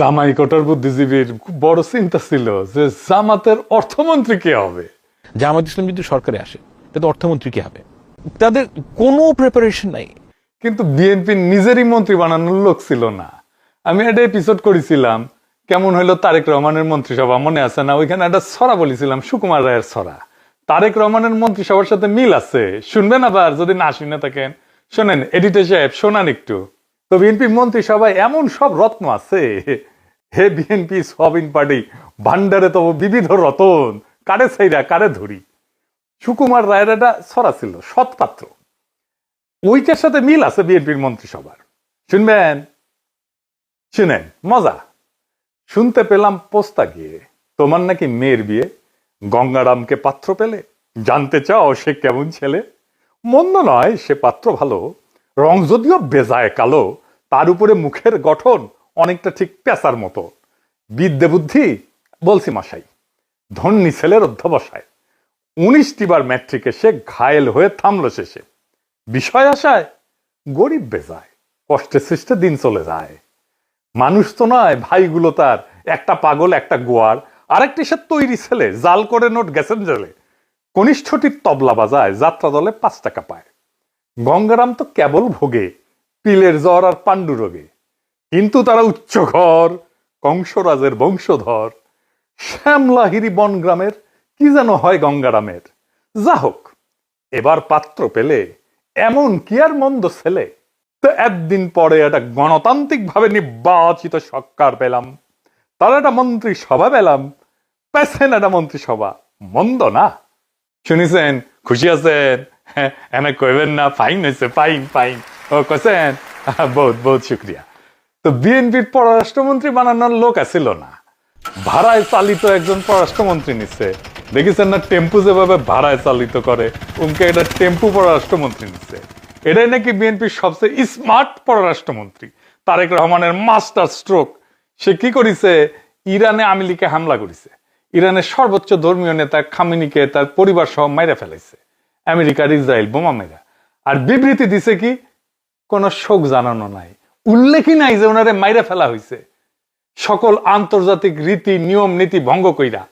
জামাই কোটার বুদ্ধিজীবীর বড় চিন্তা ছিল যে জামাতের অর্থমন্ত্রী কে হবে। জামাত ইসলাম যদি সরকারে আসে তাতে অর্থমন্ত্রী কে হবে? তাদের কোনো প্রিপারেশন নাই। কিন্তু বিএনপি নিজেরই মন্ত্রী বানানোর লোক ছিল না। আমি একটা এপিসোড করেছিলাম কেমন হইলো তারেক রহমানের মন্ত্রিসভা, মনে আছে না? ওইখানে একটা ছড়া বলেছিলাম, সুকুমার রায়ের ছড়া। তারেক রহমানের মন্ত্রিসভার সাথে মিল আছে, শুনবেন আবার যদি না শুনে থাকেন শোনেন। এডিটর সাহেব শোনান একটু। তো বিএনপি মন্ত্রিসভায় এমন সব রত্ন আছে, হে বিএনপি সোয়াবিন পার্টি ভান্ডারে তব বিবিধ রতন, কারে ছাইরা কারে ধরি। সুকুমার রায়ের একটা ছড়া ছিল, সৎপাত্র। ওইটার সাথে মিল আছে বিএনপির মন্ত্রিসভার। শুনবেন, শুনেন, মজা। শুনতে পেলাম পোস্তা গিয়ে তোমার নাকি মেয়ের বিয়ে, গঙ্গারামকে পাত্র পেলে, জানতে চাও সে কেমন ছেলে। মন্দ নয় সে পাত্র ভালো, রং যদিও বেজায় কালো, তার উপরে মুখের গঠন অনেকটা ঠিক পেঁচার মতো। বিদ্যে বুদ্ধি বলছি মশাই, ধন্যী ছেলের অধ্যবসায়। 19টি বার ম্যাট্রিকে সে ঘায়েল হয়ে থামলো শেষে। বিষয় আশায় গরিব বেজায়, কষ্টে সৃষ্টে দিন চলে যায়। মানুষ তো নয় ভাইগুলো তার, একটা পাগল একটা গোয়ার, আরেকটি সে তৈরি ছেলে, জাল করে নোট গেছেন জেলে। কনিষ্ঠটির তবলা বাজায়, যাত্রা দলে 5 টাকা পায়। গঙ্গারাম তো কেবল ভোগে পিলের জ্বর আর পাণ্ডু রোগে, কিন্তু তারা উচ্চ ঘর, কংসরাজের বংশধর। শ্যামলাহিরি বনগ্রামের কি যেন হয় গঙ্গারামের। যা হোক, এবার পাত্র পেলে এমন কি আর মন্দ ছেলে। তো একদিন পরে একটা গণতান্ত্রিক ভাবে নির্বাচিত সরকার পেলাম, তার একটা মন্ত্রিসভা পেলাম। পেছেন একটা মন্ত্রিসভা, মন্দ না। শুনিছেন, খুশি আছেন? এনে কইবেন না ফাইন হয়েছে, ফাইন ফাইন। ও কেছেন, বহুত বহুত শুক্রিয়া। তো বিএনপির পররাষ্ট্রমন্ত্রী বানানোর লোক আছিল না, ভাড়ায় চালিত একজন পররাষ্ট্রমন্ত্রী নিচ্ছে। দেখেছেন না টেম্পু যেভাবে ভাড়ায় চালিত করে, উনকে এটা টেম্পু পররাষ্ট্রমন্ত্রী নিচ্ছে। এটাই নাকি বিএনপির সবচেয়ে স্মার্ট পররাষ্ট্রমন্ত্রী। তারেক রহমানের মাস্টার স্ট্রোক। সে কি করেছে? ইরানে আওয়ামী লীগে হামলা করেছে, ইরানের সর্বোচ্চ ধর্মীয় নেতা খামেনিকে তার পরিবার সহ মাইরা ফেলাইছে আমেরিকার ইসরায়েল বোমা মেরা। আর বিবৃতি দিছে কি? কোন শোক জানানো নাই, উল্লেখই নাই যে ওনারে মাইরা ফেলা হয়েছে। সকল আন্তর্জাতিক রীতি নিয়ম নীতি ভঙ্গ কইরা।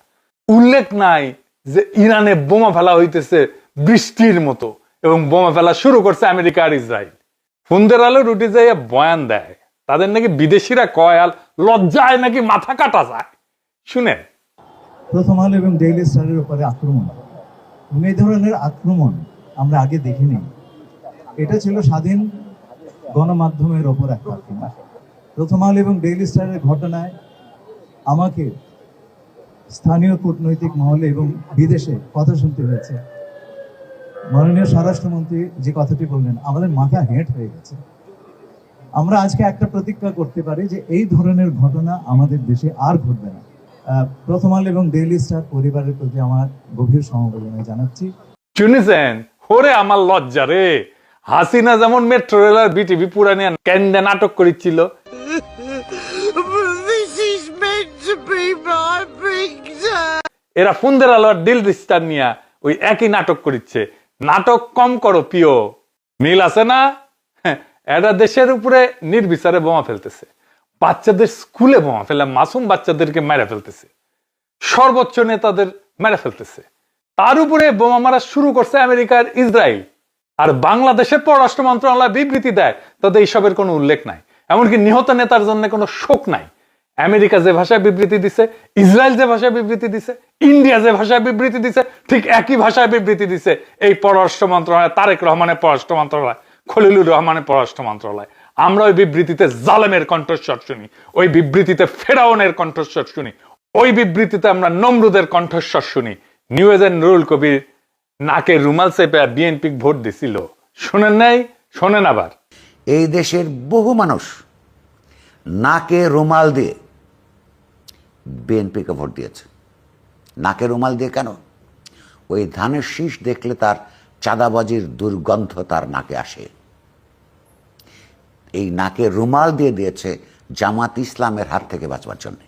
উল্লেখ নাই যে ইরানে বোমা ফেলা হইতেছে বৃষ্টির মতো, এবং বোমা ফেলা শুরু করছে আমেরিকা আর ইসরায়েল। ফুন্দের আলো রুটি যাইয়া বয়ান দেয়, তাদের নাকি বিদেশিরা কয় আর লজ্জায় নাকি মাথা কাটা যায়। শুনেন। প্রথম আলো এবং ডেইলি স্টারের উপরে আক্রমণ, এই ধরনের আক্রমণ আমরা আগে দেখিনি। এটা ছিল স্বাধীন গণমাধ্যমের ওপর একটা আক্রমণ। প্রথম আলো এবং ডেইলি স্টারের ঘটনায় আমাকে স্থানীয় কূটনৈতিক মহলে এবং বিদেশে কথা শুনতে হয়েছে। মাননীয় স্বরাষ্ট্রমন্ত্রী যে কথাটি বললেন, আমাদের মাথা হেঁট হয়ে গেছে। আমরা আজকে একটা প্রতিজ্ঞা করতে পারি যে এই ধরনের ঘটনা আমাদের দেশে আর ঘটবে না। প্রথম আলো এবং ডেইলি স্টার পরিবারের প্রতি আমার গভীর সমবেদনা জানাচ্ছি। শুনেছেন? ওরে আমার লজ্জা রে। হাসিনা যেমন মেট্রো রেল আর বিটিভি পুরানিয়া ক্যান্ডে নাটক করেছিল, এরা ফুন্দের আলো আর ডিল রিস্টার নিয়া ওই একই নাটক করিচ্ছে। নাটক কম করো প্রিয়। মিল আছে না? এরা দেশের উপরে নির্বিচারে বোমা ফেলতেছে, বাচ্চাদের স্কুলে বোমা ফেলে, মাসুম বাচ্চাদেরকে মেরে ফেলতেছে, সর্বোচ্চ নেতাদের মেরে ফেলতেছে। তার উপরে বোমা মারা শুরু করছে আমেরিকার ইসরায়েল। আর বাংলাদেশের পররাষ্ট্র মন্ত্রণালয় বিবৃতি দেয়, তাদের এইসবের কোনো উল্লেখ নাই। এমনকি নিহত নেতার জন্য কোনো শোক নাই। আমেরিকা যে ভাষায় বিবৃতি দিছে, ইসরায়েল যে ভাষায় বিবৃতি দিছে, ইন্ডিয়া যে ভাষায় বিবৃতি দিছে, ঠিক একই ভাষায় বিবৃতি দিছে এই পররাষ্ট্র মন্ত্রণালয়, তারেক রহমানের পররাষ্ট্র মন্ত্রণালয়, খলিলুর রহমানের পররাষ্ট্র মন্ত্রণালয়। আমরা ওই বিবৃতিতে জালেমের কণ্ঠস্বর শুনি, ওই বিবৃতিতে ফেরাউনের কণ্ঠস্বর শুনি, ওই বিবৃতিতে আমরা নমরুদের কণ্ঠস্বর শুনি। নিউ এজেন্ট নুরুল কবির নাকে রুমাল চেপে বিএনপি ভোট দিছিল, শোনেন নাই? শোনেন আবার। এই দেশের বহু মানুষ নাকে রুমাল দিয়ে বিএনপিকে ভোট দিয়েছে। নাকে রুমাল দিয়ে কেন? ওই ধানের শীষ দেখলে তার চাঁদাবাজির দুর্গন্ধ তার নাকে আসে। এই নাকে রুমাল দিয়ে দিয়েছে জামাত ইসলামের হাত থেকে বাঁচবার জন্য।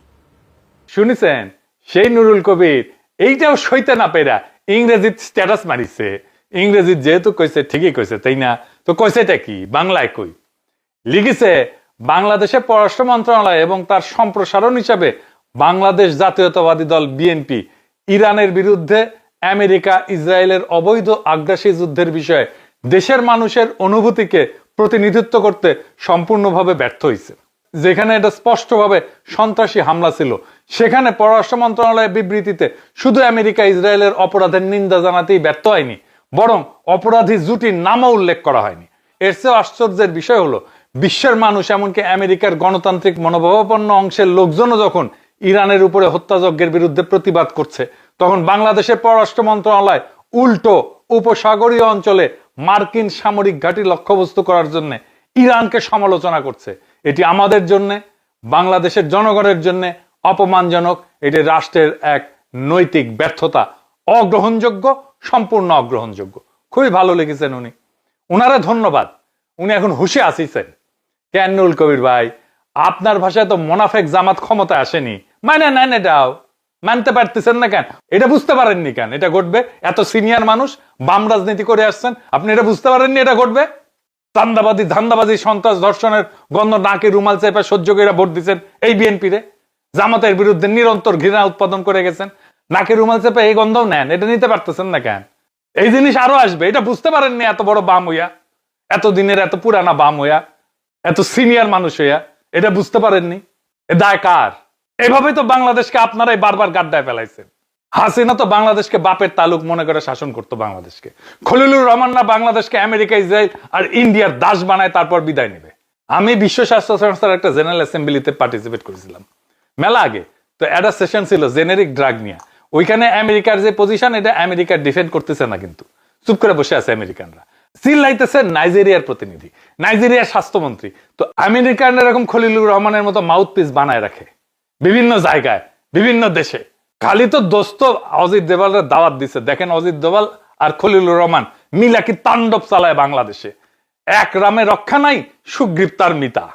শুনেছেন? সেই নুরুল কবির এইটাও সইতে না পেরা ইংরেজির স্ট্যাটাস মারিছে। ইংরেজি যেহেতু কইছে ঠিকই কইছে, তাই না? তো কইছেটা কি? বাংলায় কই লিখেছে, বাংলাদেশের পররাষ্ট্র মন্ত্রণালয় এবং তার সম্প্রসারণ হিসাবে বাংলাদেশ জাতীয়তাবাদী দল বিএনপি ইরানের বিরুদ্ধে আমেরিকা ইসরায়েলের অবৈধ আগ্রাসী যুদ্ধের বিষয়ে দেশের মানুষের অনুভূতিকে প্রতিনিধিত্ব করতে সম্পূর্ণভাবে ব্যর্থ হয়েছে। যেখানে এটা স্পষ্টভাবে সন্ত্রাসী হামলা ছিল, সেখানে পররাষ্ট্র মন্ত্রণালয়ের বিবৃতিতে শুধু আমেরিকা ইসরায়েলের অপরাধের নিন্দা জানাতেই ব্যর্থ হয়নি, বরং অপরাধী জুটির নামও উল্লেখ করা হয়নি। এর চেয়ে আশ্চর্যের বিষয় হলো, বিশ্বের মানুষ এমনকি আমেরিকার গণতান্ত্রিক মনোভাবাপন্ন অংশের লোকজনও যখন ইরানের উপরে হত্যাযজ্ঞের বিরুদ্ধে প্রতিবাদ করছে, তখন বাংলাদেশের পররাষ্ট্র মন্ত্রণালয় উল্টো উপসাগরীয় অঞ্চলে মার্কিন সামরিক ঘাঁটি লক্ষ্যবস্তু করার জন্য ইরানকে সমালোচনা করছে। এটি আমাদের জন্য, বাংলাদেশের জনগণের জন্য অপমানজনক। এটি রাষ্ট্রের এক নৈতিক ব্যর্থতা, অগ্রহণযোগ্য, সম্পূর্ণ অগ্রহণযোগ্য। খুবই ভালো লিখেছেন উনি, উনারা ধন্যবাদ। উনি এখন হুশে আসিছেন। কেন নুরুল কবির ভাই, আপনার ভাষায় তো মোনাফেক জামাত ক্ষমতায় আসেনি, মানে নেন, এটাও মানতে পারতেছেন না কেন? এটা বুঝতে পারেননি কেন এটা ঘটবে? এত সিনিয়র মানুষ, বাম রাজনীতি করে আসছেন, আপনি এটা বুঝতে পারেননি এটা ঘটবে? চান্দাবাদী, ধান্দাবাদী, সন্ত্রাস, ধর্ষণের গন্ধ নাকে রুমাল চেপে সহ্য করে ভোট দিচ্ছেন এই বিএনপি রে। জামাতের বিরুদ্ধে নিরন্তর ঘৃণা উৎপাদন করে গেছেন, নাকে রুমাল চেপে এই গন্ধও নেন, এটা নিতে পারতেছেন না কেন? এই জিনিস আরো আসবে, এটা বুঝতে পারেননি এত বড় বাম হইয়া, এত দিনের এত পুরানা বাম হইয়া, এত সিনিয়র মানুষ হইয়া এটা বুঝতে পারেননি। এ দায় কার? এভাবে তো বাংলাদেশকে আপনারাই বারবার গাড্ডায় ফেলাইছেন। হাসিনা তো বাংলাদেশকে বাপের তালুক মনে করে শাসন করতো বাংলাদেশকে। খলিলুর রহমানরা বাংলাদেশকে আমেরিকা, ইসরায়েল আর ইন্ডিয়ার দাস বানায় তারপর বিদায় নেবে। আমি বিশ্ব স্বাস্থ্য সংস্থার একটা জেনারেল অ্যাসেম্বলিতে পার্টিসিপেট করেছিলাম মেলা আগে। তো একটা সেশন ছিল জেনেরিক ড্রাগ নিয়ে। ওইখানে আমেরিকার যে পজিশন, এটা আমেরিকা ডিফেন্ড করতেছে না, কিন্তু চুপ করে বসে আছে আমেরিকানরা। চিল্লাইতেছে নাইজেরিয়ার প্রতিনিধি, নাইজেরিয়ার স্বাস্থ্যমন্ত্রী। তো আমেরিকান এরকম খলিলুর রহমানের মতো মাউথপিস বানায় রাখে বিভিন্ন জায়গায়, বিভিন্ন দেশে। খালি তো দোস্ত অজিত দেওয়ালের দাওয়াত দিছে। দেখেন অজিত দেওয়াল আর খলিলুর রহমান মিলা কি তাণ্ডব চালায় বাংলাদেশে। এক রামে রক্ষা নাই, সুগ্রীব তার মিতা।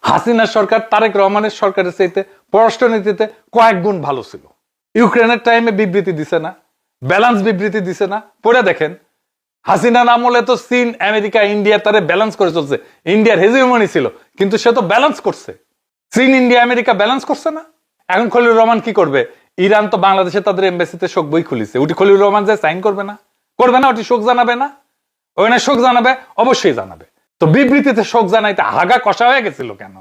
হাসিনার সরকার তারেক রহমানের সরকারের চাইতে পররাষ্ট্রনীতিতে কয়েক গুণ ভালো ছিল। ইউক্রেনের টাইমে বিবৃতি দিছে না, ব্যালেন্স বিবৃতি দিছে না, পড়ে দেখেন। হাসিনার আমলে তো চীন, আমেরিকা, ইন্ডিয়া তারে ব্যালেন্স করে চলছে। ইন্ডিয়ার হেজিমনি ছিল, কিন্তু সে তো ব্যালেন্স করছে। চীন, ইন্ডিয়া, আমেরিকা ব্যালেন্স করছে না। এখন খলিলুর রহমান কি করবে? ইরান তো বাংলাদেশে তাদের এমবাসিতে শোক বই খুলিছে, ওটি খলিলুর রহমান যে সাইন করবে না, করবে না, ওটি শোক জানাবে না? ওখানে শোক জানাবে, অবশ্যই জানাবে। তো বিবৃতিতে শোক জানাইতে হাগা কষা হয়ে গেছিল কেন?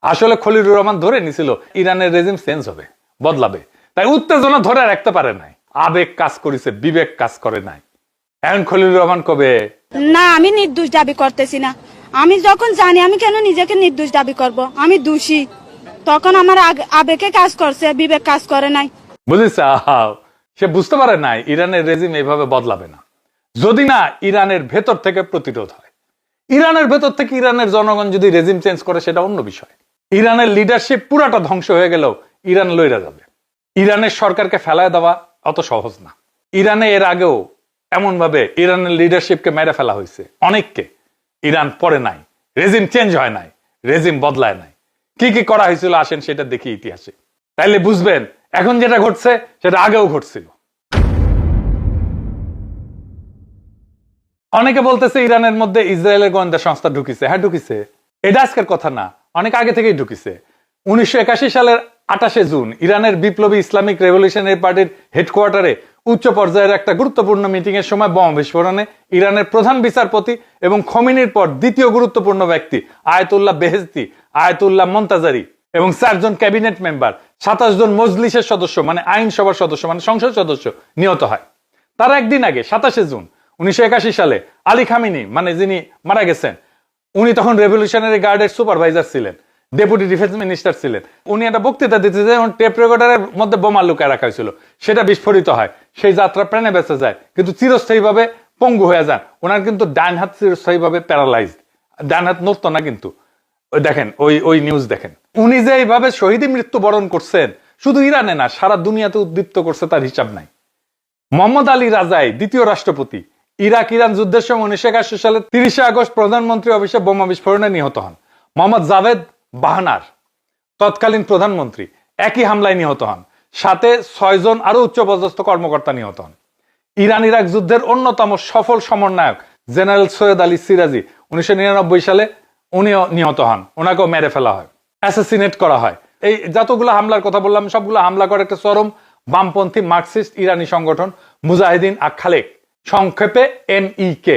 আসলে খলিলুর রহমান ধরে নিছিল ইরানের রেজিম চেঞ্জ হবে, বদলাবে, তাই উত্তেজনা ধরে রাখতে পারে নাই। আবেগ কাজ করেছে, বিবেক কাজ করে নাই। এখন খলিলুর রহমান কবে? না, আমি নির্দোষ দাবি করতেছি না। আমি যখন জানি, আমি কেন নিজেকে নির্দোষ দাবি করব? আমি দোষী, তখন আমার আবেগে কাজ করছে, বিবেক কাজ করে নাই। বুঝেছ? সে বুঝতে পারে নাই ইরানের রেজিম এইভাবে বদলাবে না, যদি না ইরানের ভেতর থেকে প্রতিরোধ হয়। ইরানের ভেতর থেকে ইরানের জনগণ যদি রেজিম চেঞ্জ করে, সেটা অন্য বিষয়। ইরানের লিডারশিপ পুরাটা ধ্বংস হয়ে গেলেও ইরান লইরা যাবে। ইরানের সরকারকে ফেলায় দেওয়া অত সহজ না। ইরানে এর আগেও এমন ভাবে ইরানের লিডারশিপকে মেরে ফেলা হয়েছে অনেককে। ইরান পরে নাই, রেজিম চেঞ্জ হয় নাই, রেজিম বদলায় নাই। কি কি করা হয়েছিল আসেন সেটা দেখি ইতিহাসে, তাইলে বুঝবেন এখন যেটা ঘটছে সেটা আগেও ঘটছিল। অনেকে বলতেছে ইরানের মধ্যে ইসরায়েলের গোয়েন্দা সংস্থা ঢুকিছে। হ্যাঁ, ঢুকিছে, এটা আজকের কথা না, অনেক আগে থেকেই ঢুকিছে। 1981 সালের 28শে জুন ইরানের বিপ্লবী ইসলামিক রেভলিউশনারি পার্টির হেডকোয়ার্টারে উচ্চ পর্যায়ের একটা গুরুত্বপূর্ণ মিটিং এর সময় বোমা বিস্ফোরণে ইরানের প্রধান বিচারপতি এবং খমিনির পর দ্বিতীয় গুরুত্বপূর্ণ ব্যক্তি আয়াতুল্লাহ বেহেশতি, আয়াতুল্লাহ মন্তাজারি এবং 4 জন ক্যাবিনেট মেম্বার, 27 জন মজলিসের সদস্য মানে আইনসভার সদস্য মানে সংসদ সদস্য নিহত হয়। তার একদিন আগে 27শে জুন 1981 সালে আলী খামিনি মানে যিনি মারা গেছেন, উনি তখন রেভলিউশনারি গার্ডের সুপারভাইজার ছিলেন, ডেপুটি ডিফেন্স মিনিস্টার ছিলেন। উনি একটা বক্তৃতা দিতে যায়, টেপ রেকর্ডারের মধ্যে বোমা লুকায় রাখা হয়েছিল, সেটা বিস্ফোরিত হয়। সেই যাত্রা প্রাণে বেঁচে যায়, কিন্তু চিরস্থায়ীভাবে পঙ্গু হয়ে যান। ওনার কিন্তু ডান হাত চিরস্থায়ীভাবে প্যারালাইজড, ডান হাত নড়তো না। কিন্তু দেখেন ওই নিউজ দেখেন, উনি যে এইভাবে শহীদী মৃত্যুবরণ করছেন, শুধু ইরানে না সারা দুনিয়াতে উদ্দীপ্ত করছে, তার হিসাব নাই। মোহাম্মদ আলী রাজাই দ্বিতীয় রাষ্ট্রপতি ইরাক ইরান যুদ্ধের সময় 1981 সালে 30শে আগস্ট প্রধানমন্ত্রী অফিসে বোমা বিস্ফোরণে নিহত হন। মোহাম্মদ জাভেদ বাহনার তৎকালীন প্রধানমন্ত্রী একই হামলায় নিহত হন। সাথে 6 জন আরো উচ্চপদস্থ কর্মকর্তা নিহত হন। ইরান ইরাক যুদ্ধের অন্যতম সফল সমন্বয়ক জেনারেল সৈয়দ আলী সিরাজি 1999 সালে উনিও নিহত হন, ওনাকেও মেরে ফেলা হয়, অ্যাসাসিনেট করা হয়। এই যতগুলো হামলার কথা বললাম সবগুলো হামলা করে একটা চরম বামপন্থী মার্কসিস্ট ইরানি সংগঠন মুজাহিদিন আখালেক, সংক্ষেপে MEK।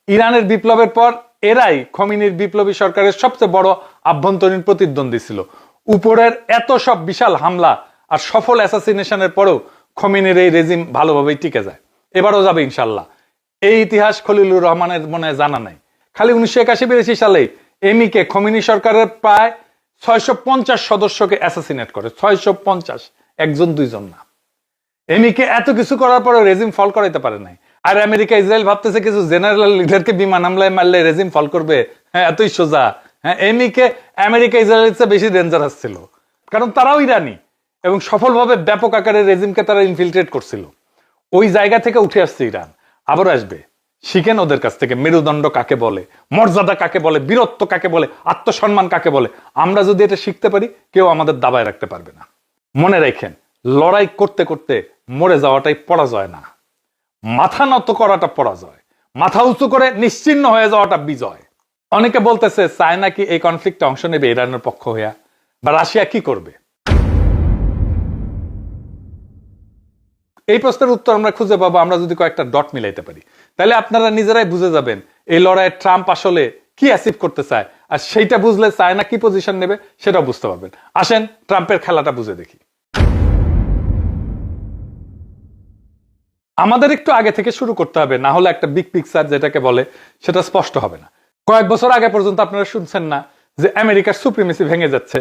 ইরানের বিপ্লবের পর এরাই খমিনির বিপ্লবী সরকারের সবচেয়ে বড় আভ্যন্তরীণ প্রতিদ্বন্দ্বী ছিল। উপরের এত সব বিশাল হামলা আর সফল অ্যাসাসিনেশনের পরেও খমিনির এই রেজিম ভালোভাবেই টিকে যায়, এবারও যাবে ইনশাল্লাহ। এই ইতিহাস খলিলুর রহমানের মনে জানা নাই। খালি 1981-82 সালে MEK খমিনি সরকারের প্রায় 650 সদস্যকে অ্যাসাসিনেট করে। 650, একজন দুইজন না। MEK এত কিছু করার পরে রেজিম ফল করাইতে পারে নাই। আর আমেরিকা ইসরায়েল ভাবতেছে কিছু জেনারেল লিডারকে বিমান হামলায় মারলে রেজিম ফল করবে। হ্যাঁ, এতই সোজা। হ্যাঁ, MEK আমেরিকা ইসরায়েলের চেয়ে বেশি ডেঞ্জারাস ছিল, কারণ তারাও ইরানি এবং সফলভাবে ব্যাপক আকারে রেজিমকে তারা ইনফিলট্রেট করছিল। ওই জায়গা থেকে উঠে আসছে ইরান, আবার আসবে। শিখেন ওদের কাছ থেকে মেরুদণ্ড কাকে বলে, মর্যাদা কাকে বলে, বীরত্ব কাকে বলে, আত্মসম্মান কাকে বলে। আমরা যদি এটা শিখতে পারি, কেউ আমাদের দাবায় রাখতে পারবে না। মনে রাখেন, লড়াই করতে করতে মরে যাওয়াটাই পরাজয় না, মাথা নত করাটা পরাজয়, মাথা উঁচু করে নিশ্চিহ্ন হয়ে যাওয়াটা বিজয়। অনেকে বলতেছে চায়না কি এই কনফ্লিক্টে অংশ নেবে ইরানের পক্ষ হইয়া, বা রাশিয়া কি করবে? এই প্রশ্নের উত্তর আমরা খুঁজে পাবো আমরা যদি কয়েকটা ডট মিলাইতে পারি। তাহলে আপনারা নিজেরাই বুঝে যাবেন এই লড়াইয়ে ট্রাম্প আসলে কি অ্যাচিভ করতে চায়, আর সেইটা বুঝলে চায়না কি পজিশন নেবে সেটাও বুঝতে পারবেন। আসেন ট্রাম্পের খেলাটা বুঝে দেখি। আমাদের একটু আগে থেকে শুরু করতে হবে, না হলে একটা বিগ পিকচার যেটাকে বলে সেটা স্পষ্ট হবে না। কয়েক বছর আগে পর্যন্ত আপনারা শুনছেন না যে আমেরিকার সুপ্রিমেসি ভেঙে যাচ্ছে,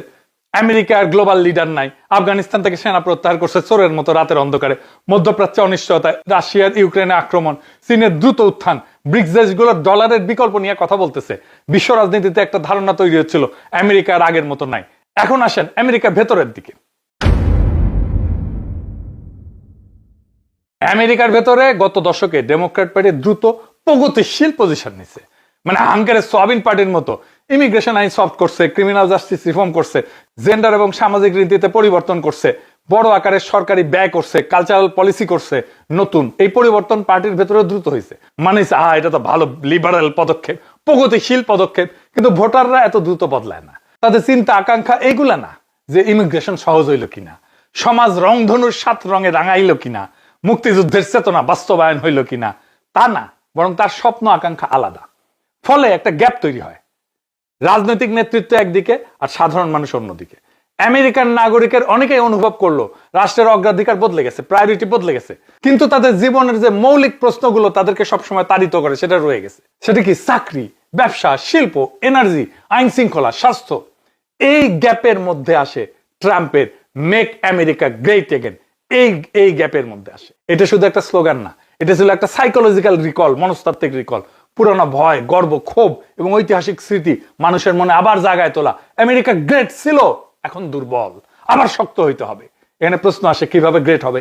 আমেরিকার গ্লোবাল লিডার নাই, আফগানিস্তান থেকে সেনা প্রত্যাহার করছে চোরের মতো রাতের অন্ধকারে, মধ্যপ্রাচ্যে অনিশ্চয়তা, রাশিয়ার ইউক্রেনে আক্রমণ, চীনের দ্রুত উত্থান, ব্রিক্স দেশগুলোর ডলারের বিকল্প নিয়ে কথা বলতেছে। বিশ্ব রাজনীতিতে একটা ধারণা তৈরি হচ্ছিল আমেরিকার আগের মতো নাই। এখন আসেন আমেরিকার ভেতরের দিকে। আমেরিকার ভেতরে গত দশকে ডেমোক্র্যাট পার্টি দ্রুত প্রগতিশীল পজিশন নিছে, মানে হাঙ্গারের সোয়াবিন পার্টির মতো। ইমিগ্রেশন আইন সফট করছে, ক্রিমিনাল জাস্টিস রিফর্ম করছে, জেন্ডার এবং সামাজিক রীতিতে পরিবর্তন করছে, বড় আকারের সরকারি ব্যয় করছে, কালচারাল পলিসি করছে। নতুন এই পরিবর্তন পার্টির ভেতরে দ্রুত হয়েছে, মানে এটা তো ভালো লিবারাল পদক্ষেপ, প্রগতিশীল পদক্ষেপ। কিন্তু ভোটাররা এত দ্রুত বদলায় না, তাদের চিন্তা আকাঙ্ক্ষা এইগুলা না যে ইমিগ্রেশন সহজ হইল কিনা, সমাজ রংধনুর 7 রঙে রাঙাইল কিনা, মুক্তিযুদ্ধের চেতনা বাস্তবায়ন হইল কিনা, তা না, বরং তার স্বপ্ন আকাঙ্ক্ষা আলাদা। ফলে একটা গ্যাপ তৈরি হয়, রাজনৈতিক নেতৃত্ব একদিকে আর সাধারণ মানুষ অন্যদিকে। আমেরিকান নাগরিকের অনেকেই অনুভব করলো রাষ্ট্রের অগ্রাধিকার বদলে গেছে, প্রায়োরিটি বদলে গেছে, কিন্তু তাদের জীবনের যে মৌলিক প্রশ্নগুলো তাদেরকে সবসময় তাড়িত করে সেটা রয়ে গেছে। সেটা কি? চাকরি, ব্যবসা, শিল্প, এনার্জি, আইন শৃঙ্খলা, স্বাস্থ্য। এই গ্যাপের মধ্যে আসে ট্রাম্পের মেক আমেরিকা গ্রেট এগেন। এই গ্যাপের মধ্যে আসে। এটা শুধু একটা স্লোগান না, এটা ছিল একটা সাইকোলজিক্যাল রিকল, মনস্তাত্ত্বিক রিকল। পুরানো ভয়, গর্ব, ক্ষোভ এবং ঐতিহাসিক স্মৃতি মানুষের মনে আবার জাগায় তোলা। আমেরিকা গ্রেট ছিল, এখন দুর্বল, আবার শক্ত হইতে হবে। এখানে প্রশ্ন আসে কিভাবে গ্রেট হবে?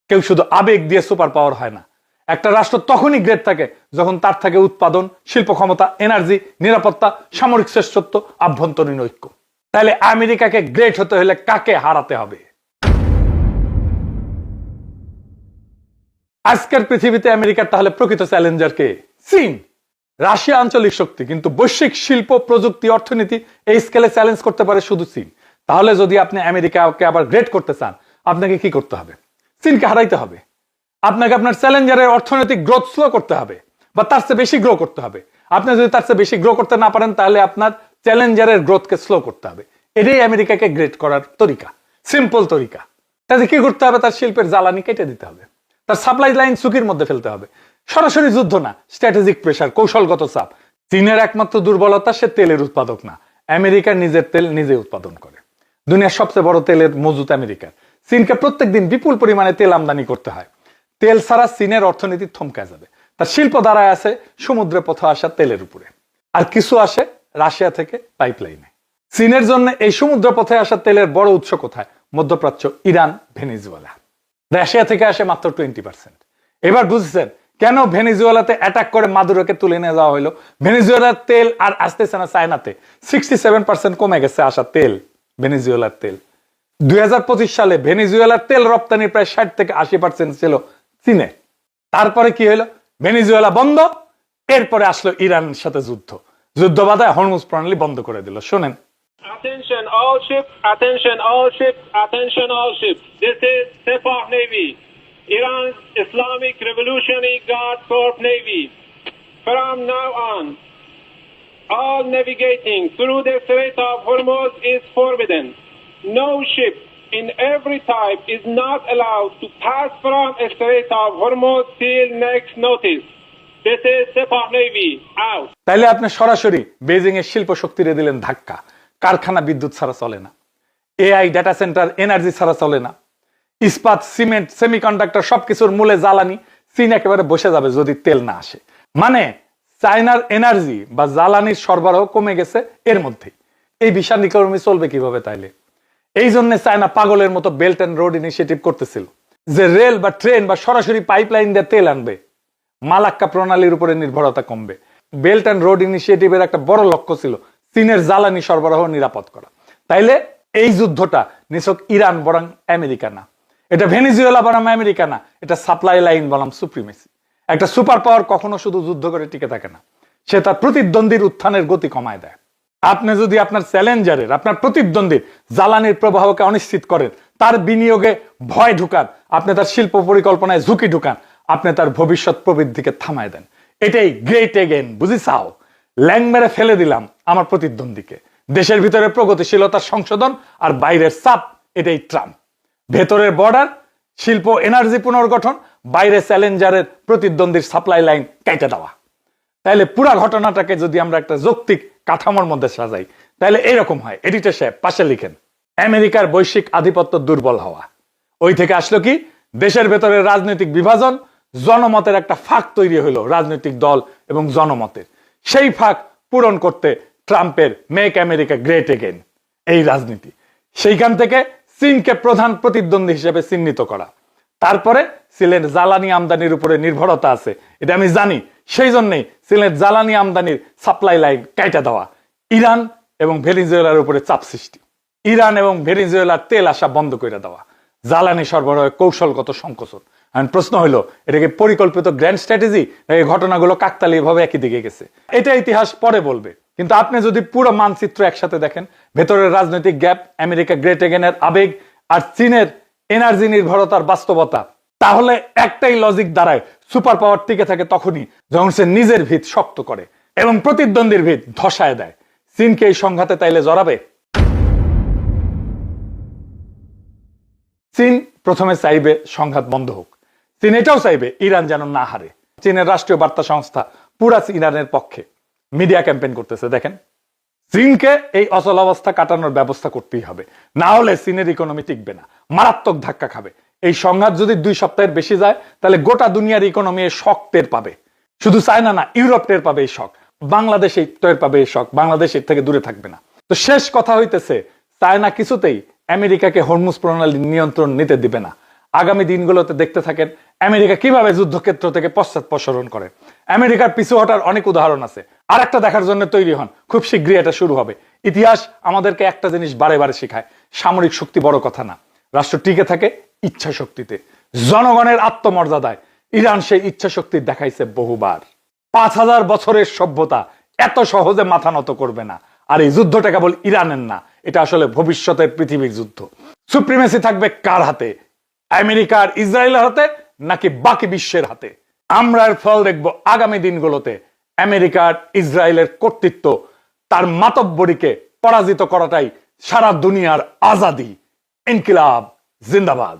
কেউ শুধু আবেগ দিয়ে সুপার পাওয়ার হয় না। একটা রাষ্ট্র তখনই গ্রেট থাকে যখন তার থাকে উৎপাদন, শিল্প ক্ষমতা, এনার্জি, নিরাপত্তা, সামরিক শ্রেষ্ঠত্ব, আভ্যন্তরীণ ঐক্য। তাহলে আমেরিকাকে গ্রেট হতে হলে কাকে হারাতে হবে? আজকের পৃথিবীতে আমেরিকার তাহলে প্রকৃত চ্যালেঞ্জার কে? চীন। রাশিয়া আঞ্চলিক শক্তি, কিন্তু বৈশ্বিক শিল্প, প্রযুক্তি, অর্থনীতি এই স্কেলে চ্যালেঞ্জ করতে পারে শুধু চীন। তাহলে যদি আপনি আমেরিকাকে আবার গ্রেট করতে চান, আপনাকে কি করতে হবে? চীনকে হারাইতে হবে। আপনাকে আপনার চ্যালেঞ্জারের অর্থনৈতিক গ্রোথ স্লো করতে হবে, বা তার চেয়ে বেশি গ্রো করতে হবে। আপনি যদি তার চেয়ে বেশি গ্রো করতে না পারেন, তাহলে আপনার চ্যালেঞ্জারের গ্রোথকে স্লো করতে হবে। এটাই আমেরিকাকে গ্রেট করার তরিকা, সিম্পল তরিকা। তাহলে কি করতে হবে? তার শিল্পের জ্বালানি কেটে দিতে হবে, তার সাপ্লাই লাইন ঝুঁকির মধ্যে ফেলতে হবে। সরাসরি যুদ্ধ না, স্ট্র্যাটেজিক প্রেসার, কৌশলগত চাপ। চীনের একমাত্র দুর্বলতা সে তেলের উৎপাদক না, আমেরিকা নিজের তেল নিজে উৎপাদন করে। দুনিয়ার সবচেয়ে বড় তেলের মজুত আমেরিকার। চীনকে প্রত্যেকদিন বিপুল পরিমাণে তেল আমদানি করতে হয়। তেল ছাড়া চীনের অর্থনীতি থমকে যাবে। তার শিল্প দাঁড়ায় আছে সমুদ্রে পথে আসা তেলের উপরে, আর কিছু আসে রাশিয়া থেকে পাইপলাইনে। চীনের জন্য এই সমুদ্র পথে আসা তেলের বড় উৎস কোথায়? মধ্যপ্রাচ্য, ইরান, ভেনেজুয়েলা। রাশিয়া থেকে আসে মাত্র 20%। এবার বুঝছেন কেন ভেনেজুয়েলাতে অ্যাটাক করে মাদুরোকে তুলে নিয়ে যাওয়া হলো? ভেনেজুয়েলার তেল আর আসতেছে না চায়নাতে। 67% কমে গেছে আসা তেল, ভেনেজুয়েলার তেল। 2025 সালে ভেনেজুয়েলার তেল রপ্তানির প্রায় 60 থেকে 80% ছিল চীনে। তারপরে কি হলো? ভেনেজুয়েলা বন্ধ, এরপরে আসলো ইরানের সাথে যুদ্ধ বাধায় হরমুজ প্রণালী বন্ধ করে দিল। শোনেন, Attention all ships, attention all ships, attention all ships. This is Sepah Navy, Iran's Islamic Revolutionary Guard Corps Navy. From now on, all navigating through the Strait of Hormuz is forbidden. No ship in every type is not allowed to pass from the Strait of Hormuz till next notice. This is Sepah Navy, out. তাইলে আপনি সরাসরি Beijing এর শিল্প শক্তিরে দিলেন ধাক্কা। কারখানা বিদ্যুৎ ছাড়া চলে না, এআই ডাটা সেন্টার এনার্জি ছাড়া চলে না, ইস্পাত সিমেন্ট সেমিকন্ডাক্টর সবকিছুর মূলে জ্বালানি। চীন একেবারে বসে যাবে যদি তেল না আসে। মানে চায়নার এনার্জি বা জ্বালানির সরবরাহ কমে গেছে এর মধ্যে। এই বিশাল ইকোনমি চলবে কিভাবে তাইলে? এই জন্য চায়না পাগলের মতো বেল্ট অ্যান্ড রোড ইনিশিয়েটিভ করতেছিল, যে রেল বা ট্রেন বা সরাসরি পাইপলাইন দিয়ে তেল আনবে, মালাক্কা প্রণালীর উপরে নির্ভরতা কমবে। বেল্ট অ্যান্ড রোড ইনিশিয়েটিভের একটা বড় লক্ষ্য ছিল চীনের জ্বালানি সরবরাহ নিরাপদ করা। তাইলে এই যুদ্ধটা নিছক ইরান বরং আমেরিকা না, এটা ভেনিজুয়েলা বরং আমেরিকা না, এটা সাপ্লাই লাইন বরং সুপ্রিমেসি। একটা সুপার পাওয়ার কখনো শুধু যুদ্ধ করে টিকে থাকে না, সে তার প্রতিদ্বন্দ্বীর উত্থানের গতি কমায় দেয়। আপনি যদি আপনার চ্যালেঞ্জারের, আপনার প্রতিদ্বন্দ্বীর জ্বালানির প্রবাহকে অনিশ্চিত করেন, তার বিনিয়োগে ভয় ঢুকান, আপনি তার শিল্প পরিকল্পনায় ঝুঁকি ঢুকান, আপনি তার ভবিষ্যৎ প্রবৃদ্ধিকে থামায় দেন। এটাই গ্রেট এগেন, বুঝিছাও? ল্যাং মেরে ফেলে দিলাম আমার প্রতিদ্বন্দ্বীকে। দেশের ভিতরে প্রগতিশীলতার সংশোধন আর বাইরের চাপ, এটাই ট্রাম্প। ভেতরের বর্ডার, শিল্প এনার্জি পুনর্গঠন, বাইরে চ্যালেঞ্জারের প্রতিদ্বন্দ্বীর সাপ্লাই লাইন কেটে দেওয়া। তাহলে পুরা ঘটনাটাকে যদি আমরা একটা যৌক্তিক কাঠামোর মধ্যে সাজাই, তাহলে এরকম হয়। এডিটর সাহেব পাশে লিখেন, আমেরিকার বৈশ্বিক আধিপত্য দুর্বল হওয়া। ওই থেকে আসলো কি? দেশের ভেতরে রাজনৈতিক বিভাজন, জনমতের একটা ফাঁক তৈরি হলো রাজনৈতিক দল এবং জনমতের। সেই ফাঁক পূরণ করতে ট্রাম্পের মেক আমেরিকা গ্রেট এগেন এই রাজনীতি। সেইখান থেকে চীনকে প্রধান প্রতিদ্বন্দ্বী হিসেবে চিহ্নিত করা। তারপরে চীনের জ্বালানি আমদানির উপরে নির্ভরতা আছে, এটা আমি জানি, সেই জন্যই চীনের জ্বালানি আমদানির সাপ্লাই লাইন কাটা দেওয়া। ইরান এবং ভেনিজুয়েলার উপরে চাপ সৃষ্টি, ইরান এবং ভেনিজুয়েলার তেল আসা বন্ধ করে দেওয়া, জ্বালানি সরবরাহে কৌশলগত সংকোচন। প্রশ্ন হলো, এটা কি পরিকল্পিত গ্র্যান্ড স্ট্র্যাটেজি, এই ঘটনাগুলো কাকতালীয় ভাবে একই দিকে গেছে? এটা ইতিহাস পরে বলবে। কিন্তু আপনি যদি পুরো মানচিত্র একসাথে দেখেন, ভেতরের রাজনৈতিক গ্যাপ, আমেরিকা গ্রেট এগেনের আবেগ আর চীনের এনার্জি নির্ভরতার বাস্তবতা, তাহলে একটাই লজিক দাঁড়ায়, সুপার পাওয়ার টিকে থাকে তখনই যখন সে নিজের ভিত শক্ত করে এবং প্রতিদ্বন্দ্বীর ভিত ধসায় দেয়। চীনকে এই সংঘাতে তাইলে জড়াবে? চীন প্রথমে চাইবে সংঘাত বন্ধ হোক। চীন এটাও চাইবে ইরান যেন না হারে। চীনের রাষ্ট্রীয় বার্তা সংস্থা পুরা ইরানের পক্ষে মিডিয়া ক্যাম্পেইন করতেছে। দেখেন, চীনকে এই অচল অবস্থা কাটানোর ব্যবস্থা করতেই হবে, না হলে চীনের ইকোনমি টিকবে না, মারাত্মক ধাক্কা খাবে। এই সংঘাত যদি 2 সপ্তাহের বেশি যায়, তাহলে গোটা দুনিয়ার ইকোনমি এই শক টের পাবে। শুধু চায়না না, ইউরোপ টের পাবে এই শক, বাংলাদেশ এই টের পাবে এই শক, বাংলাদেশ এর থেকে দূরে থাকবে না। তো শেষ কথা হইতেছে, চায়না কিছুতেই আমেরিকাকে হরমুজ প্রণালী নিয়ন্ত্রণ নিতে দিবে না। আগামী দিনগুলোতে দেখতে থাকেন আমেরিকা কিভাবে যুদ্ধক্ষেত্র থেকে পশ্চাৎপসরণ করে। আমেরিকার পিছু হটার অনেক উদাহরণ আছে, আর একটা দেখার জন্য তৈরি হন। খুব শীঘ্রই এটা শুরু হবে। ইতিহাস আমাদেরকে একটা জিনিস বারে বারে শেখায়, সামরিক শক্তি বড় কথা না, রাষ্ট্র টিকে থাকে ইচ্ছা শক্তিতে, জনগণের আত্মমর্যাদায়। ইরান সেই ইচ্ছা শক্তি দেখাইছে বহুবার। 5000 বছরের সভ্যতা এত সহজে মাথা নত করবে না। আর এই যুদ্ধটা কেবল ইরানের না, এটা আসলে ভবিষ্যতের পৃথিবীর যুদ্ধ। সুপ্রিমেসি থাকবে কার হাতে? আমেরিকা আর ইসরায়েলের হাতে, নাকি বাকি বিশ্বের হাতে? আমরা এর ফল দেখব আগামী দিনগুলোতে। আমেরিকা আর ইসরায়েলের কর্তৃত্ব, তার মাতব্বরীকে পরাজিত করাটাই সারা দুনিয়ার আজাদি। ইনকিলাব জিন্দাবাদ।